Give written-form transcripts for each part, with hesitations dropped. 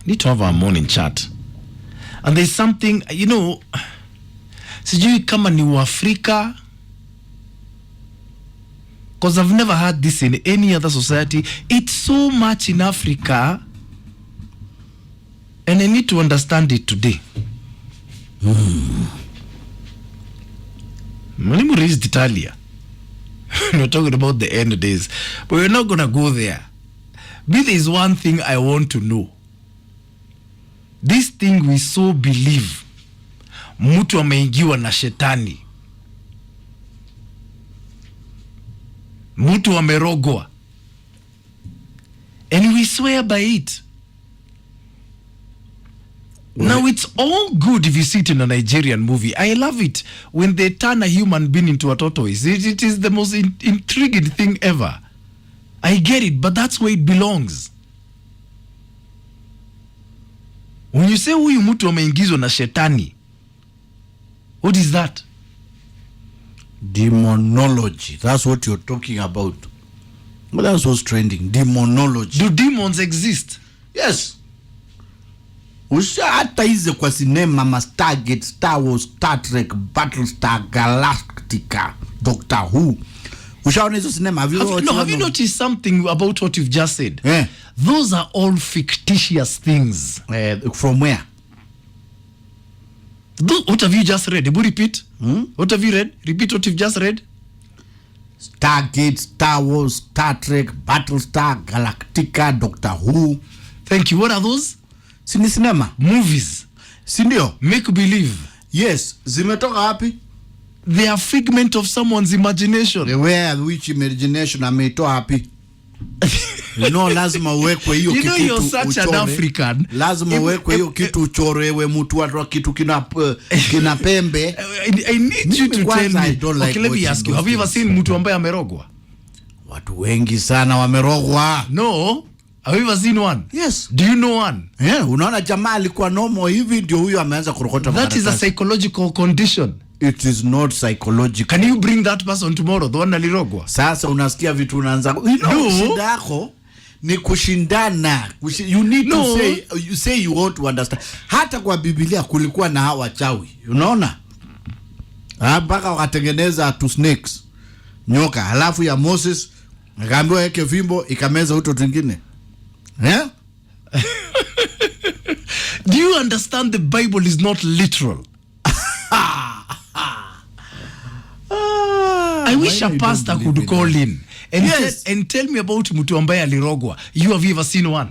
Need to have our morning chat. And there's something, you know, sijui kama ni Uafrika, because I've never heard this in any other society. It's so much in Africa, and I need to understand it today. Mwalimu raised Italia. We're talking about the end days, but we're not going to go there. But there is one thing I want to know. This thing we so believe, mtu ameingiwa na shetani, mtu amerogwa, and we swear by it. Now it's all good if you see it in a Nigerian movie. I love it when they turn a human being into a tortoise. It is the most intriguing thing ever. I get it, but that's where it belongs. When you say huyu mtu ameingizwa na shetani, what is that? Demonology. That's what you're talking about. But that's what's trending. Demonology. Do demons exist? Yes. Hata hizi kwa sinema ma Stargate, Star Wars, Star Trek, Battlestar Galactica, Doctor Who. Ushaona hizo sinema? Have you noticed something about what you've just said? Yeah. Those are all fictitious things. From where? What have you just read? Repeat. What have you read? Repeat what you've just read. Stargate, Star Wars, Star Trek, Battlestar Galactica, Doctor Who. Thank you. What are those? Cinema. Movies. Sindio? Make believe. Yes. Zimetoka wapi? They are figment of someone's imagination. Where, which imagination ameitoa hapi? You know, lazima uwekwe hiyo kitu. You know you're such an African. Lazima uwekwe hiyo kitu uchorewe mtu watu kitu kina pembe. I need you to tell me. Okay, let me ask you. Have you ever seen mtu ambaye amerogwa? Watu wengi sana wamerogwa. No. Have you ever seen one? Yes. Do you know one? Yeah, unaona jamaa alikuwa normal hivi ndio huyo ameanza kurokota makaratasi. That is a psychological condition. It is not psychological. Can you bring that person tomorrow, the one alirogwa? Sasa unasikia vitu unaanza. Shida yako ni kushindana. You need to say you want to understand. Hata kwa Biblia kulikuwa na hawa chawi. Unaona? Mpaka wakatengeneza two snakes. Nyoka. Halafu ya Moses akaambiwa yeke fimbo ikameza uto twingine. Yeah? Do you understand the Bible is not literal? I wish a pastor could call in and tell me about mtu ambaye alirogwa. You have ever seen one?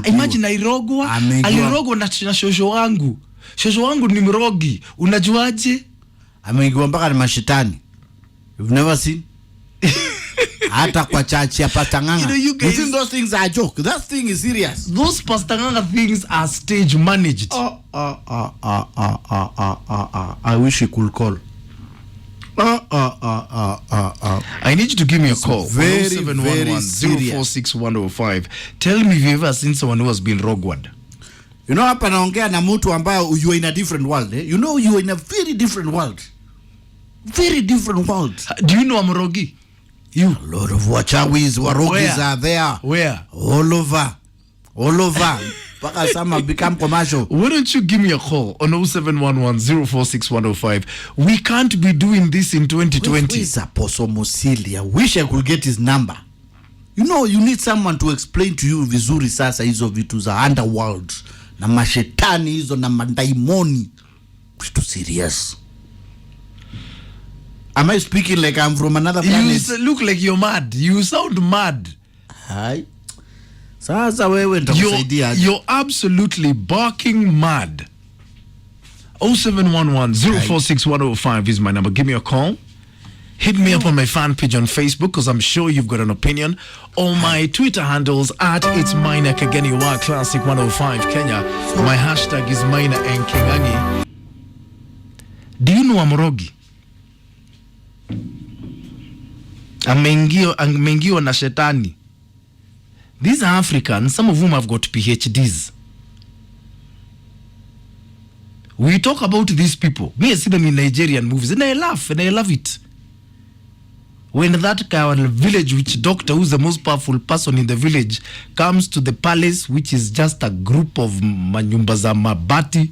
Imagine alirogwa na shosho wangu. Shosho wangu ni mrogi. Unajuaje? Ameingiwa mpaka na mashetani. You've never seen? Hata kwa chachi ya Pastanganga. You think those things are a joke? That thing is serious. Those Pastanganga things are stage managed. I wish he could call. I need you to give me a call. Very, very serious. 046105. Tell me if you've ever seen someone who has been rogward. You know, hapa naongea na mtu ambaye you are in a different world. You know, you are in a very different world. Very different world. Do you know Amrogi? You. A lot of wachawis, warogis are there. Where? All over. Paka some become commercial. Why don't you give me a call on 0711-046105? We can't be doing this in 2020. Who is Apostle Musili? I wish I could get his number. You know, you need someone to explain to you vizuri sasa hizo vitu za underworld. Na mashetani hizo na mandaimoni. Too serious. Am I speaking like I'm from another planet? You look like you're mad. You sound mad. Hi. Sasa wewe nitakusaidia. You're absolutely barking mad. 0711-046105 is my number. Give me a call. Hit me up on my fan page on Facebook because I'm sure you've got an opinion. Or my Twitter handles at it's Maina Kageni wa Classic 105 Kenya. My hashtag is Maina and Kageni. Do you know Amrogi? Ameingiwa na shetani. These are Africans, some of whom have got PhDs. We talk about these people. Me, I see them in Nigerian movies and I laugh and I love it. when that village witch doctor, who's the most powerful person in the village, comes to the palace, which is just a group of manyumba za mabati,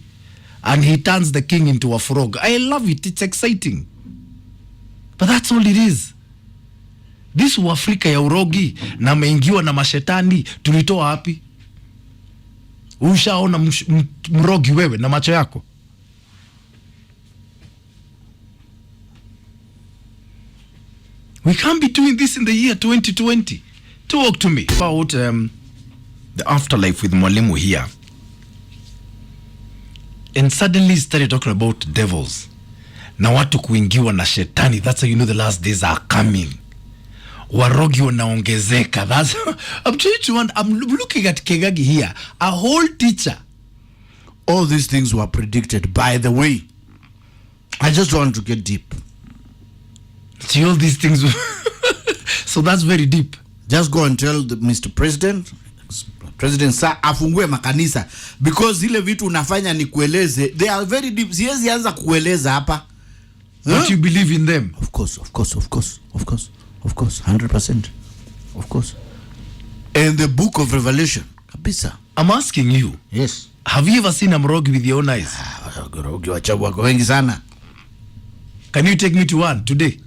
and he turns the king into a frog. I love it. It's exciting. But that's all it is. This Afrika ya urogi na meingiwa na mashetani tulitoa wapi? Ushaona mrogi wewe na macho yako? We can't be doing this in the year 2020. Talk to me about the afterlife with Mwalimu here. And suddenly he started talking about devils. Na watu kuingiwa na shetani. That's how you know the last days are coming. Warogi wanaongezeka. That's I'm looking at Kegagi here. A whole teacher. All these things were predicted. By the way, I just want to get deep. See, all these things. So that's very deep. Just go and tell Mr. President sir afungue makanisa, because zile vitu unafanya ni kueleze, they are very deep. Siwezi anza kueleza hapa. But you believe in them? Of course, 100%. Of course. And the book of Revelation, kabisa. I'm asking you. Yes. Have you ever seen a mrogi with your own eyes? Mrogi wachabu wako wengi sana. Can you take me to one today?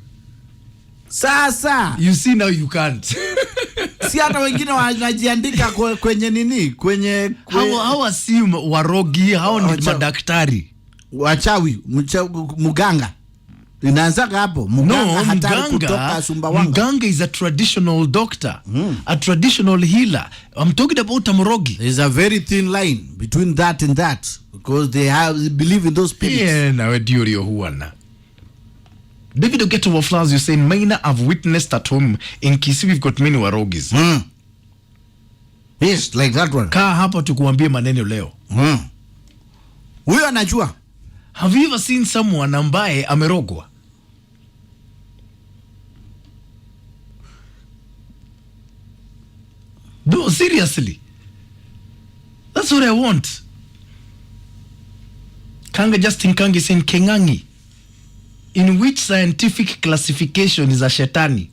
Sasa. You see now you can't. Si hata wengine wanajiandika kwenye nini? Kwenye how assume warogi, hao ni madaktari. Wachawi, muganga. Inaanzaga hapo. Muganga hatari kutoka Sumbawanga. Muganga is a traditional doctor. A traditional healer. I'm talking about a mrogi. There's a very thin line between that and that, because they believe in those spirits. Yeah, now Diorio Huana. David Ogeto of Flowers, you're saying, Maina, I've witnessed at home in Kisii, we've got many warogis. Yes, like that one. Kaa hapa tukuambie maneno leo. Huyo anajua. Have you ever seen someone ambaye amerogwa? No, seriously. That's what I want. Kanga Justin Kangi saying, Kengangi, in which scientific classification is a shetani?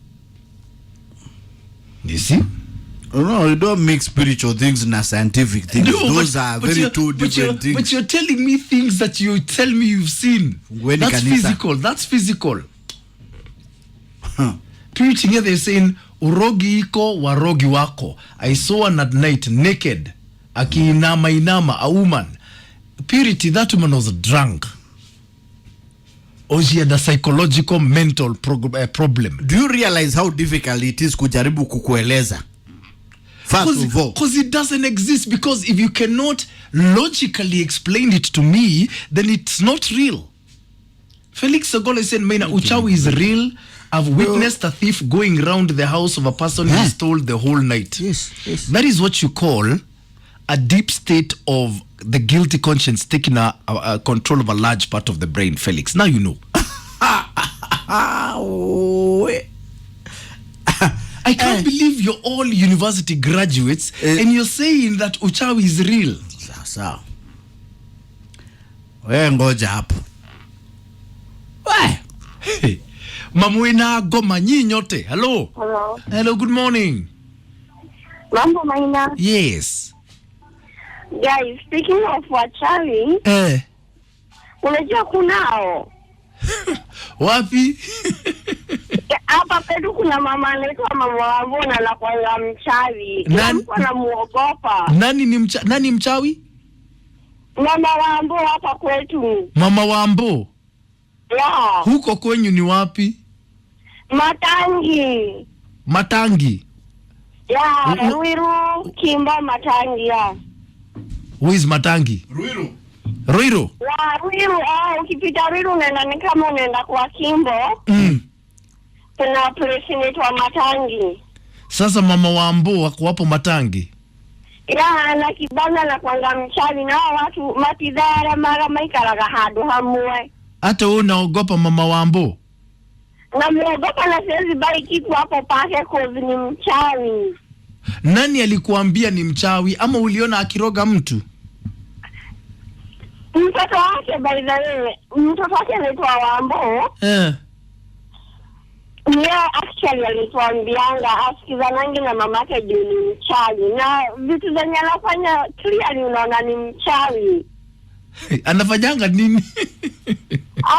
You see? No, you don't mix spiritual things and scientific things. No, those are very two different things. But you're telling me things that you tell me you've seen. That's physical. That's physical. Preaching here, they're saying, urogi iko, warogi wako. I saw one at night, naked. Inama, a woman. Purity, that woman was drunk. Or she had a psychological mental problem. Do you realize how difficult it is kujaribu kukueleza? First of all, because it doesn't exist. Because if you cannot logically explain it to me, then it's not real. Felix Sogola said, Maina, uchawi is real. I've witnessed a thief going around the house of a person he stole the whole night. Yes. That is what you call a deep state of the guilty conscience taking a control of a large part of the brain, Felix. Now you know. I can't believe you're all university graduates and you're saying that uchawi is real. Sasa. Wewe ngoja hapo. Hey. Mamuina Goma nyote. Hello. Hello. Hello, good morning. Mambo Maina. Yes. Guys, speaking of wachawi, unajua kunao. Wapi? Hapa pedu kuna mama anaitwa Mama Wambo na anakuwa mchawi. Mtu anamuogopa. Nani mchawi? Mama Wambo hapa kwetu. Mama Wambo? Yeah. Huko kwenyu ni wapi? Matangi. Matangi? Yeah, Ruiru, Kimba, Matangi, yeah. Who is Matangi? Ruiru. Ruiru? Yeah, Ruiru, ukipita Ruiru unaenda ni kama unaenda kwa Kimbo. Kuna place inaitwa Matangi. Sasa Mama Wambo wako hapo Matangi? Yeah, na kibanda na kwanga mchawi na watu matidhara mara maikaraga hadu hamwe. Hata wewe unaogopa Mama Wambo? Na muogopa na siwezi bai kitu hapo pake cause ni mchawi. Nani alikuambia ni mchawi ama uliona akiroga mtu? Mtoto wake by the way, mtoto wake anaitwa Wambo. Yeah, actually alituambianga asikizanangi na mamake juu ni mchawi. Na vitu zenye anafanya clearly unaona ni mchawi. Anafanyanga nini?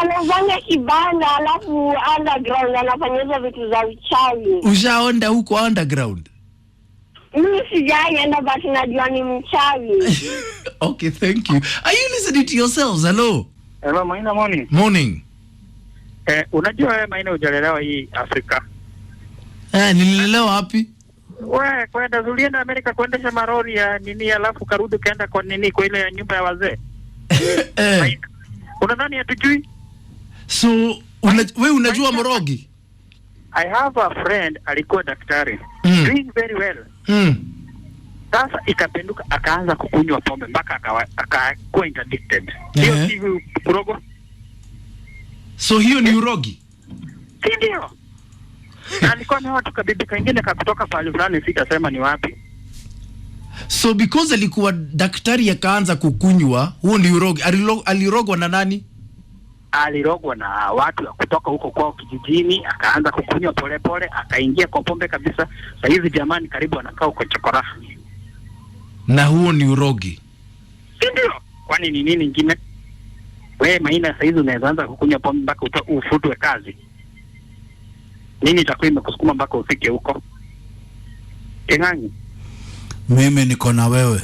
Anafanya kibanda alafu underground anafanya hizo vitu za uchawi. Ushaonda huko underground? Mimi sijaenda but najua ni mchawi. Okay, thank you. Are you listening to yourselves? Hello? Hello, Maina, morning. Morning. Unajua wewe Maina hujalelewa hii Afrika. Nililelewa wapi? Wewe kwenda ulienda Amerika kuendesha marori ya nini alafu karudi kaenda kwa nini kwa ile nyumba ya wazee. Unadhani hatujui? So, wewe unajua morogi? I have a friend alikuwa daktari. Doing very well. Sasa ikapenduka akaanza kukunywa pombe mpaka akakuwa interdicted. Hiyo si urogo? So hiyo ni urogi? Ndio. Alikuwa na watu kabibi kingine kutoka pale fulani sitasema ni wapi. So because alikuwa daktari akaanza kukunywa, huo ni urogi. Alirogwa na nani? Alirogwa na watu kutoka huko kwao kijijini, akaanza kukunywa pole akaingia kwa pombe kabisa. Sasa hivi jamani karibu anakaa huko chokora. Na huo ni urogi? Ndio. Kwani ni nini nyingine? Wewe Maina sasa hizi unaweza anza kukunywa pombe mpaka ufutwe kazi. Nini itakuwa imekusukuma mpaka ufike huko? Eng'ang'i. Mimi niko na wewe.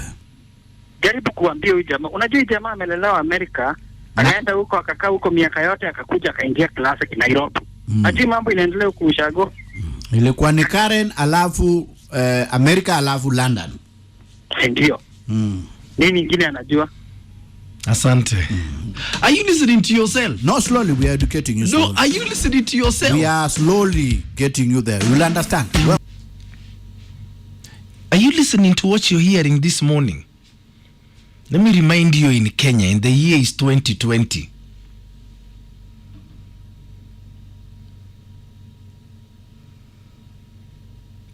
Jaribu kuambia huyu jamaa. Unajua huyu jamaa amelelewa Amerika, anaenda huko akakaa huko miaka yote akakuja akaingia classic Nairobi. Ajui mambo inaendelea huko Ushago. Ilikuwa ni Karen alafu Amerika alafu London. Ndio. Nini nyingine anajua? Asante. Are you listening to yourself? No, slowly we are educating you. No, are you listening to yourself? We are slowly getting you there. You'll understand. Well, are you listening to what you're hearing this morning? Let me remind you, in Kenya, in the year is 2020.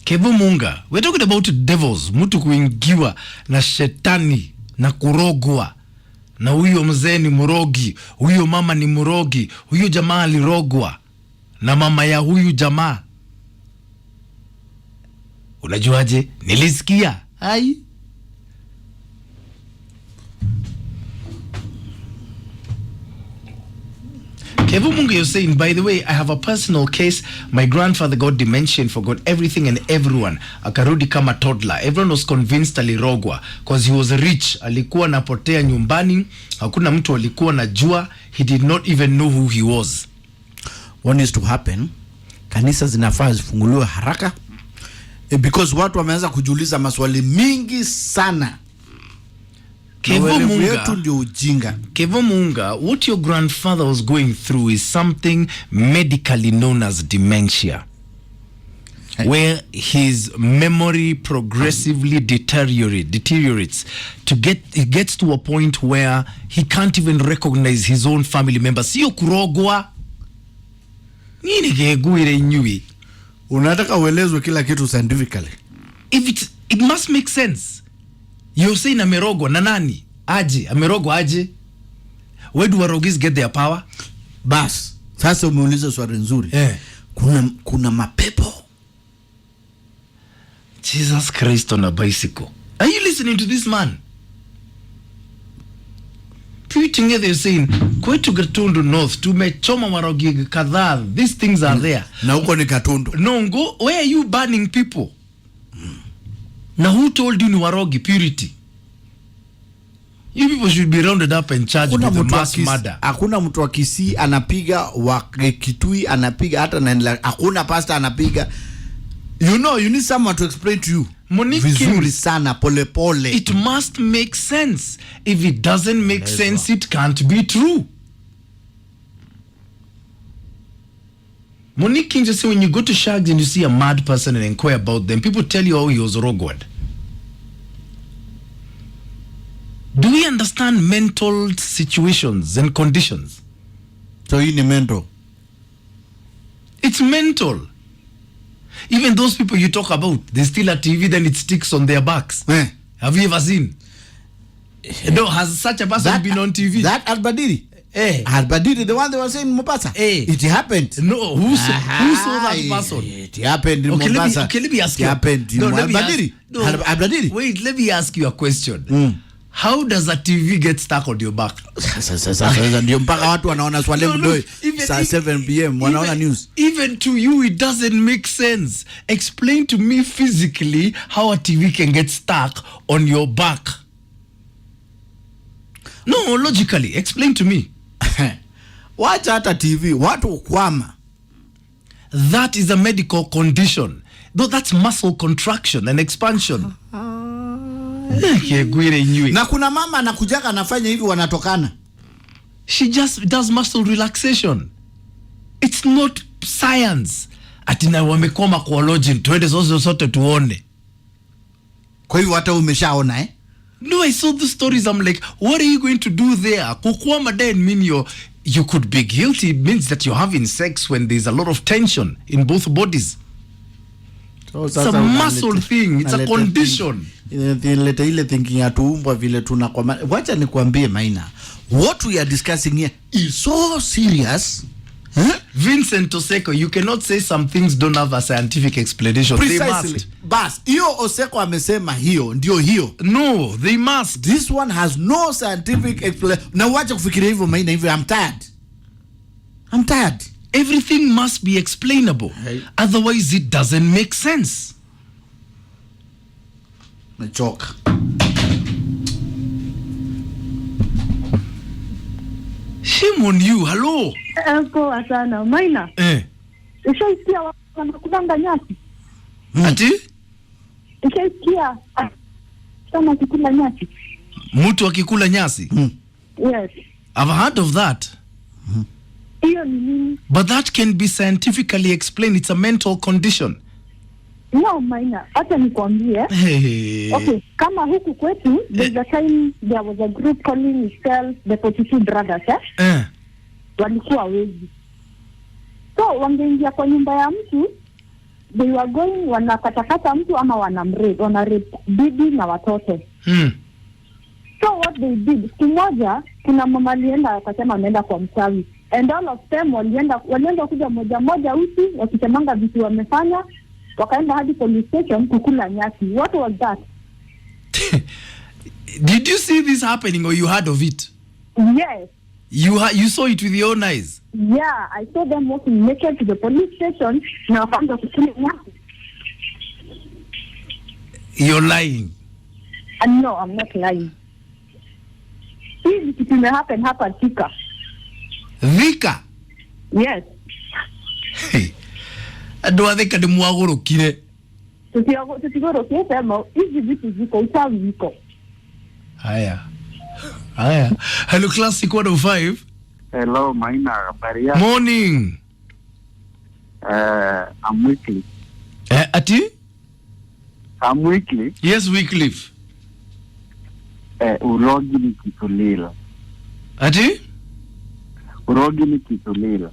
Kevo Munga, we're talking about devils, mtu kuingiwa na shetani na kurogwa. Na huyo mzee ni murogi, huyo mama ni murogi, huyo jamaa alirogwa na mama ya huyu jamaa. Unajuaje? Nilisikia. Hai. Kevu Mungu, you're saying, by the way, I have a personal case. My grandfather got dementia and forgot everything and everyone. Akarudi kama toddler. Everyone was convinced alirogwa because he was rich. Alikuwa napotea nyumbani. Hakuna mtu alikuwa najua. He did not even know who he was. What needs to happen? Kanisa zinafaa zifunguliwe haraka. Because watu wameanza kujiuliza maswali mingi sana. Kevo Munga, what your grandfather was going through is something medically known as dementia, where his memory progressively deteriorates it gets to a point where he can't even recognize his own family members. Sio kurogwa. Nini geguire nyui? Unataka uelezwe kila kitu scientifically. If it must make sense. You're saying amerogwa na nani? Aje, amerogwa aje? Where do warogis get their power? Bas, sasa umeuliza swali nzuri. Kuna mapepo. Jesus Christ on a bicycle. Are you listening to this man? Tweeting it, they're saying, kwetu Gatundu North, tumechoma marogi kadhaa. These things are there. Na huko ni Gatundu. No, go, where are you banning people? Now who told you ni warogi purity? You people should be rounded up and charged with a mass murder. Hakuna mtu wa Kisii anapiga, wa Kitui anapiga, hata naendelea. Hakuna pastor anapiga. You know, you need someone to explain to you. Vizuri sana, pole pole. It must make sense. If it doesn't make sense, it can't be true. Monique King just say, when you go to Shags and you see a mad person and inquire about them, people tell you how he was rogward. Do we understand mental situations and conditions? So hii ni mental. It's mental. Even those people you talk about, they steal a TV, then it sticks on their backs. Have you ever seen? No, has such a person been on TV? That Albadiri? Albadiri, the one they were saying in Mombasa. It happened. No, who saw that person? It happened in Mombasa. Let me ask you. It happened in Albadiri. Albadiri. Wait, let me ask you a question. How does a TV get stuck on your back? Ndio mpaka watu wanaona Swale Mdoi saa 7 p.m. wanaona news. Even to you it doesn't make sense. Explain to me physically how a TV can get stuck on your back. No, logically, explain to me. Wacha hata TV, watu kwama. That is a medical condition. Though that's muscle contraction and expansion. Na kuna mama anakujaga anafanya hivi wanatokana. She just does muscle relaxation. It's not science. Atina wamekoma kwa lodging. Tuende zote tuone. Kwa hivyo hata umeshaona No, I saw the stories. I'm like, what are you going to do there? Kukwama then mean you could be guilty. It means that you're having sex when there's a lot of tension in both bodies. It's a muscle thing. It's a condition. Ile thinking atuumbwa vile tunakwama. Wacha nikwambie Maina. What we are discussing here is so serious. Vincent Oseko, you cannot say some things don't have a scientific explanation. Precisely. They must. Bas, hiyo Oseko amesema hiyo, ndio hiyo. No, they must. This one has no scientific explanation. Na wacha kufikiria hivyo Maina hivyo. I'm tired. Everything must be explainable. Otherwise it doesn't make sense. Mechoka. Shame on you. Hello. Poa sana. Maina. Ushaisikia wanakudanga nyasi? Ati? Ushaisikia kama kikula nyasi? Mtu akikula nyasi? Yes. I've heard of that. Hiyo ni nini? But that can be scientifically explained. It's a mental condition. No, Maina, hata nikwambie. Okay, kama huku kwetu, there's a time there was a group calling itself the 42 Brothers, walikuwa wezi. So, wangeingia kwa nyumba ya mtu, they were going, wanakatakata mtu ama wanarape bibi na watoto. So, what they did, kimoja, kuna mama alienda akasema ameenda kwa mchawi. And all of them walienda kuja moja usi, wakisemanga vitu wamefanya, wakaenda hadi police station kukula nyasi. What was that? Did you see this happening or you heard of it? Yes. You saw it with your own eyes? Yeah, I saw them walking naked to the police station na wakaanza kukula nyasi. You're lying. No, I'm not lying. Hii kitu imehappen hapa Thika. Thika? Yes. Ado atheka ni mwagurukire. Tusigorokire sema hizi vitu ziko usawi ziko. Haya. Hello Classic 105. Hello Maina, habari yako? Morning. I'm Weekly. Ati? I'm Weekly. Yes, Wycliffe. Urogi ni Kitulila. Ati? Urogi ni Kitulila.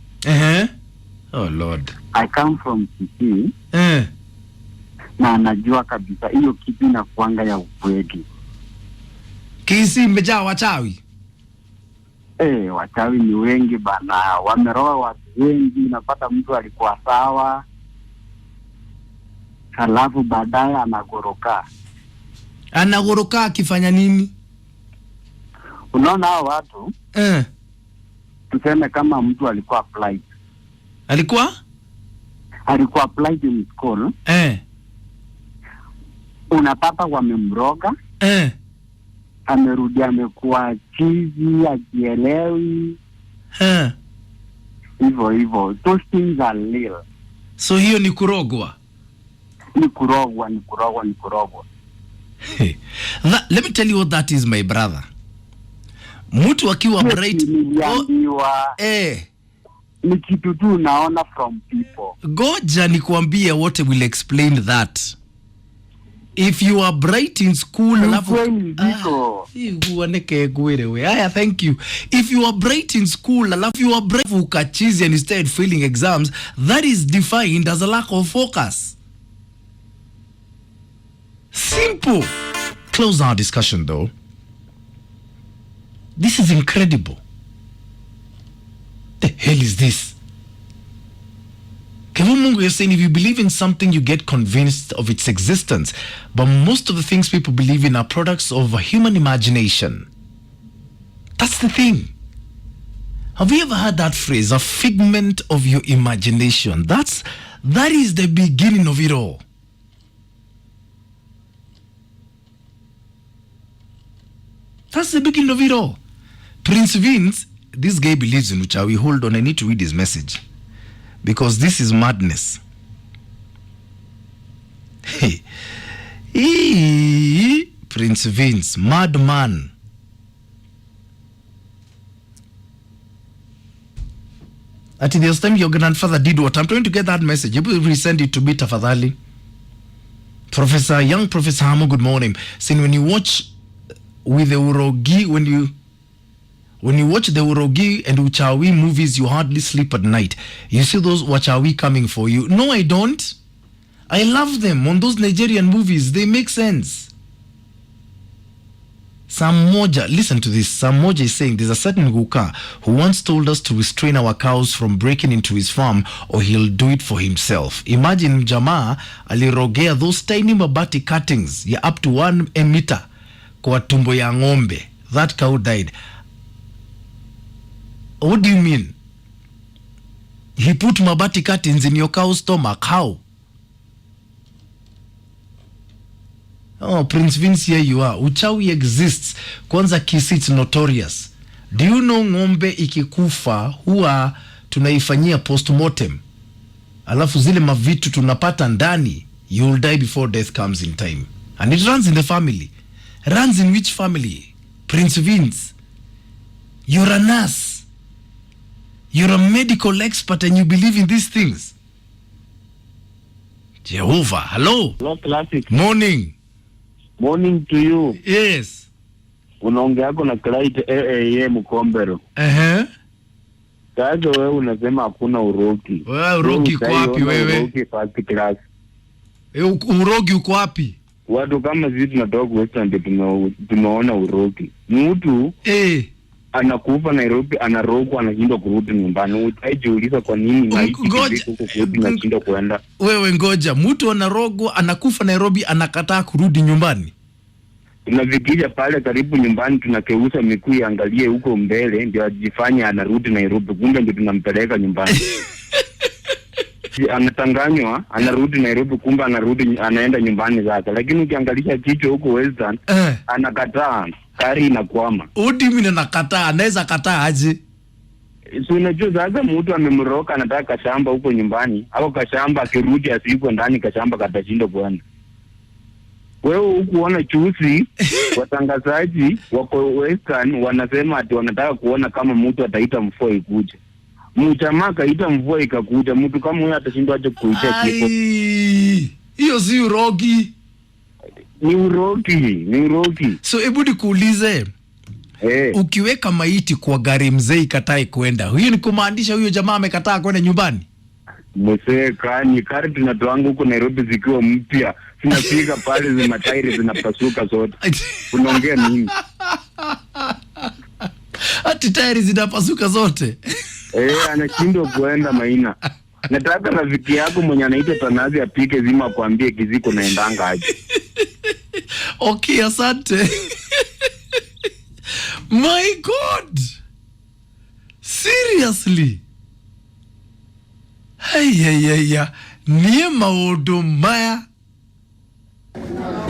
Oh Lord. I come from Kisii. Na najua kabisa hiyo kitu inakuanga ya ukweli. Kisii mmejaa wachawi. Wachawi ni wengi bana. Wameroa watu wengi, unapata mtu alikuwa sawa. Halafu baadaye anagoroka. Anagoroka akifanya nini? Unaona hao watu? Tuseme kama mtu alikuwa applied. Alikuwa applied in school. Unapata wamemroga. Amerudi amekuwa chizi, ajielewi. Hivyo. Those things are real. So hiyo ni kurogwa? Ni kurogwa. Let me tell you what that is, my brother. Mtu akiwa bright. Ni kitu tu unaona from people. Goja nikuambie what will explain that. If you are bright in school, thank you. If you are bright in school, you are brave ukachizi and instead failing exams, that is defined as a lack of focus. Simple. Close our discussion though. This is incredible. the hell is this? Kevu Mungu is saying if you believe in something, you get convinced of its existence. But most of the things people believe in are products of a human imagination. That's the thing. Have you ever heard that phrase, a figment of your imagination? That is the beginning of it all. That's the beginning of it all. Prince Vince, this guy believes in uchawi. Hold on, I need to read his message. Because this is madness. Hey. Prince Vince, madman. At the time your grandfather did what? I'm trying to get that message. You will resend it to me, tafadhali. Young Professor Hamo, good morning. Saying when you watch with the Urogi, when you watch the Urogi and Uchawi movies, you hardly sleep at night. You see those Wachawi coming for you. No, I don't. I love them. On those Nigerian movies, they make sense. Samoja, listen to this. Samoja is saying there's a certain Guka who once told us to restrain our cows from breaking into his farm or he'll do it for himself. Imagine Jamaa alirogea those tiny mabati cuttings ya up to 1 meter kwa tumbo ya ng'ombe. That cow died. What do you mean? He put mabati cuttings in your cow's stomach. How? Oh, Prince Vince, here you are. Uchawi exists. Kwanza kisi, it's notorious. Do you know ng'ombe ikikufa huwa tunaifanyia postmortem? Alafu zile mavitu tunapata ndani, you will die before death comes in time. And it runs in the family. Runs in which family? Prince Vince. You're a nurse. You're a medical expert and you believe in these things. Jehovah, hello. Hello, Classic. Morning. Morning to you. Yes. Unaongea na Clyde Mkombero. Sasa wewe unasema hakuna urogi. Wewe urogi uko wapi wewe? Urogi first class. Urogi uko wapi? Watu kama sisi tunatoka Western tunaona urogi. Mtu anakufa Nairobi, anarogwa, anashindwa kurudi nyumbani. Utajiuliza kwa nini anashindwa kuenda? Wewe ngoja, mtu anarogwa, anakufa Nairobi, anakataa kurudi nyumbani. Tunafikisha pale karibu nyumbani, tunakeuza miguu iangalie huko mbele ndio ajifanye anarudi Nairobi, kumbe ndio tunampeleka nyumbani. Anatanganywa, anarudi Nairobi, kumbe anaenda nyumbani zake. Lakini ukiangalia kichwa huko Western, anakataa. Kari inakwama. Mimi nakataa, anaweza kataa aje? So unajua sasa mtu amemroka, anataka kashamba huko nyumbani, au kashamba akirudi asiko ndani kashamba katashinda kwenda. Wewe ukuona chusi watangazaji wako Western wanasema ati wanataka kuona kama mtu ataita mvua ikuje. Mjamaa kaita mvua ikakuja, mtu kama huyo atashindwa aje kuita kifo. Hiyo si urogi. Ni urogi. So hebu nikuulize. Ukiweka maiti kwa gari mzee ikatai kwenda, hiyo ni kumaanisha huyo jamaa amekataa kwenda nyumbani? Mzee kari tunatoanga huko Nairobi zikiwa mpya. Tunafika pale zina tairi zinapasuka zote. Unaongea nini? Ati tairi zinapasuka zote? Anashindwa kuenda Maina. Nataka rafiki yako mwenye anaita Tanazi apike zima kuambie kiziko naendanga aje. Okay, asante. My God. Seriously. Hey. Niye maodo maya